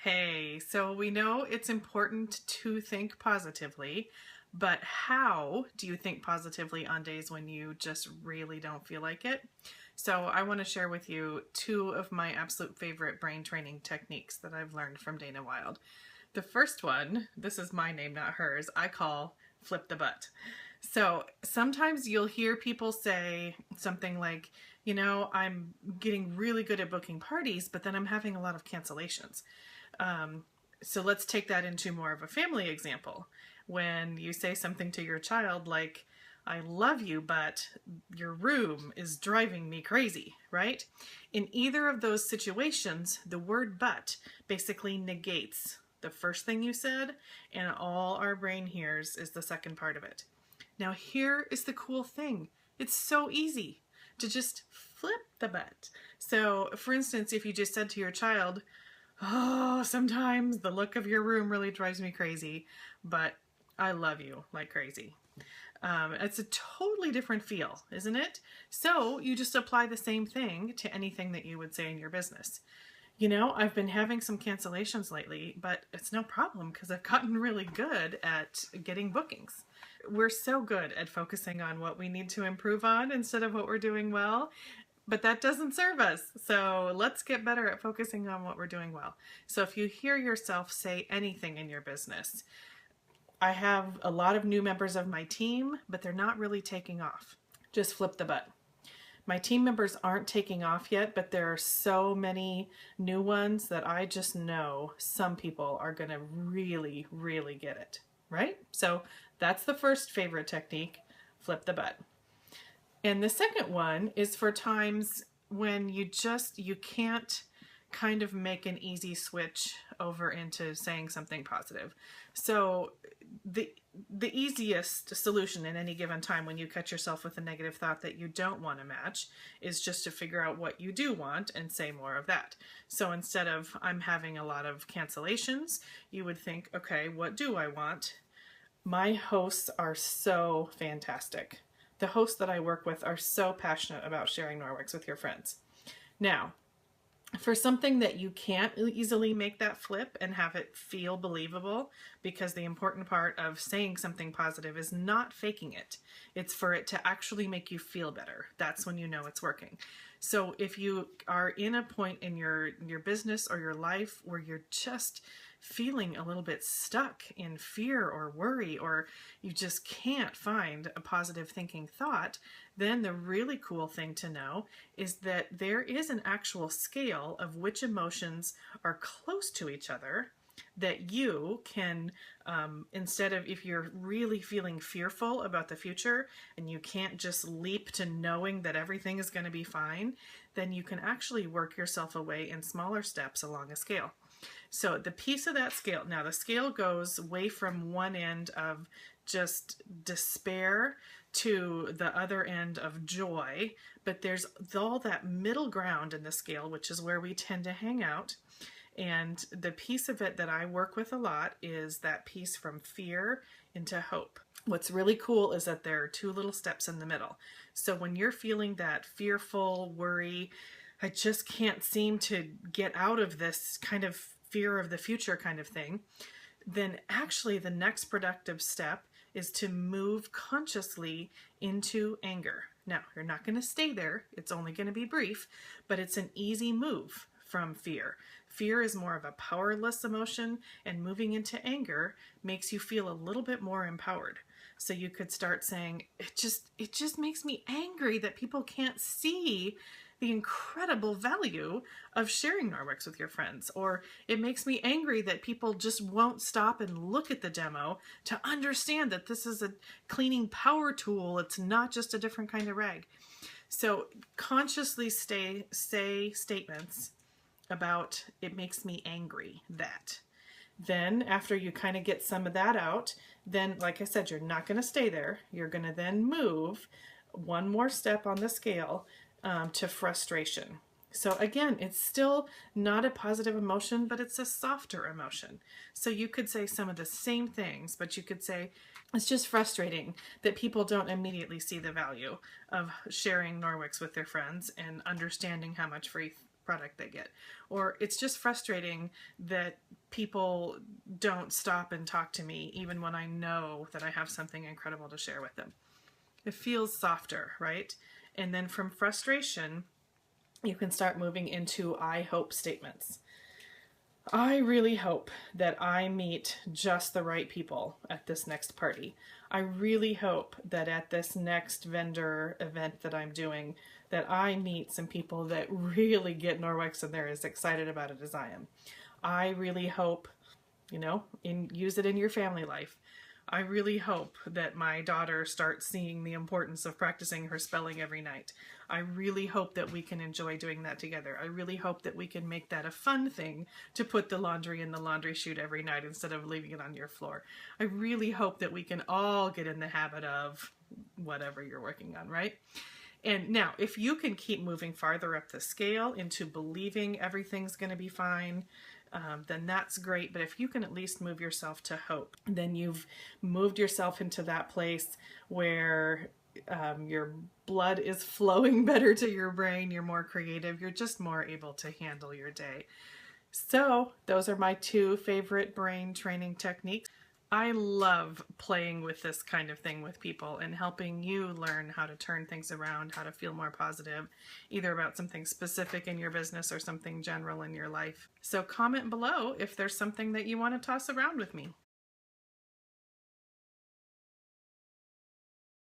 Hey, so we know it's important to think positively, but how do you think positively on days when you just really don't feel like it? So I want to share with you two of my absolute favorite brain training techniques that I've learned from Dana Wilde. The first one, this is my name, not hers, I call flip the butt. So sometimes you'll hear people say something like, I'm getting really good at booking parties, but then I'm having a lot of cancellations. So let's take that into more of a family example. When you say something to your child like, I love you, but your room is driving me crazy, right? In either of those situations, the word but basically negates the first thing you said, and all our brain hears is the second part of it. Now, here is the cool thing. It's so easy to just flip the but. So, for instance, if you just said to your child, oh, sometimes the look of your room really drives me crazy, but I love you like crazy. It's a totally different feel, isn't it? So you just apply the same thing to anything that you would say in your business. I've been having some cancellations lately, but it's no problem because I've gotten really good at getting bookings. We're so good at focusing on what we need to improve on instead of what we're doing well. But that doesn't serve us. So let's get better at focusing on what we're doing well. So if you hear yourself say anything in your business, I have a lot of new members of my team, but they're not really taking off. Just flip the but. My team members aren't taking off yet, but there are so many new ones that I just know some people are going to really, really get it, right? So that's the first favorite technique, flip the but. And the second one is for times when you can't kind of make an easy switch over into saying something positive. So the easiest solution in any given time when you catch yourself with a negative thought that you don't want to match is just to figure out what you do want and say more of that. So instead of I'm having a lot of cancellations, you would think, okay, what do I want? My hosts are so fantastic. The hosts that I work with are so passionate about sharing Norwex with your friends. Now, for something that you can't easily make that flip and have it feel believable, because the important part of saying something positive is not faking it. It's for it to actually make you feel better. That's when you know it's working. So if you are in a point in your business or your life where you're just feeling a little bit stuck in fear or worry, or you just can't find a positive thinking thought, then the really cool thing to know is that there is an actual scale of which emotions are close to each other that you can, instead of, if you're really feeling fearful about the future and you can't just leap to knowing that everything is going to be fine, then you can actually work yourself away in smaller steps along a scale. So the piece of that scale, now the scale goes way from one end of just despair to the other end of joy, but there's all that middle ground in the scale, which is where we tend to hang out. And the piece of it that I work with a lot is that piece from fear into hope. What's really cool is that there are two little steps in the middle. So when you're feeling that fearful worry, I just can't seem to get out of this kind of fear of the future kind of thing, then actually the next productive step is to move consciously into anger. Now, you're not going to stay there. It's only going to be brief, but it's an easy move from fear. Fear is more of a powerless emotion, and moving into anger makes you feel a little bit more empowered. So you could start saying, it just makes me angry that people can't see the incredible value of sharing Norwex with your friends. Or it makes me angry that people just won't stop and look at the demo to understand that this is a cleaning power tool. It's not just a different kind of rag. So consciously say statements about it makes me angry that. Then after you kind of get some of that out, then like I said, you're not going to stay there. You're going to then move one more step on the scale to frustration. So again, it's still not a positive emotion, but it's a softer emotion. So you could say some of the same things, but you could say, it's just frustrating that people don't immediately see the value of sharing Norwex with their friends and understanding how much product they get. Or it's just frustrating that people don't stop and talk to me even when I know that I have something incredible to share with them. It feels softer, right? And then from frustration, you can start moving into I hope statements. I really hope that I meet just the right people at this next party. I really hope that at this next vendor event that I'm doing, that I meet some people that really get Norwex and they're as excited about it as I am. I really hope, use it in your family life. I really hope that my daughter starts seeing the importance of practicing her spelling every night. I really hope that we can enjoy doing that together. I really hope that we can make that a fun thing to put the laundry in the laundry chute every night instead of leaving it on your floor. I really hope that we can all get in the habit of whatever you're working on, right? And now, if you can keep moving farther up the scale into believing everything's going to be fine, then that's great. But if you can at least move yourself to hope, then you've moved yourself into that place where your blood is flowing better to your brain, you're more creative, you're just more able to handle your day. So those are my 2 favorite brain training techniques. I love playing with this kind of thing with people and helping you learn how to turn things around, how to feel more positive, either about something specific in your business or something general in your life. So comment below if there's something that you want to toss around with me.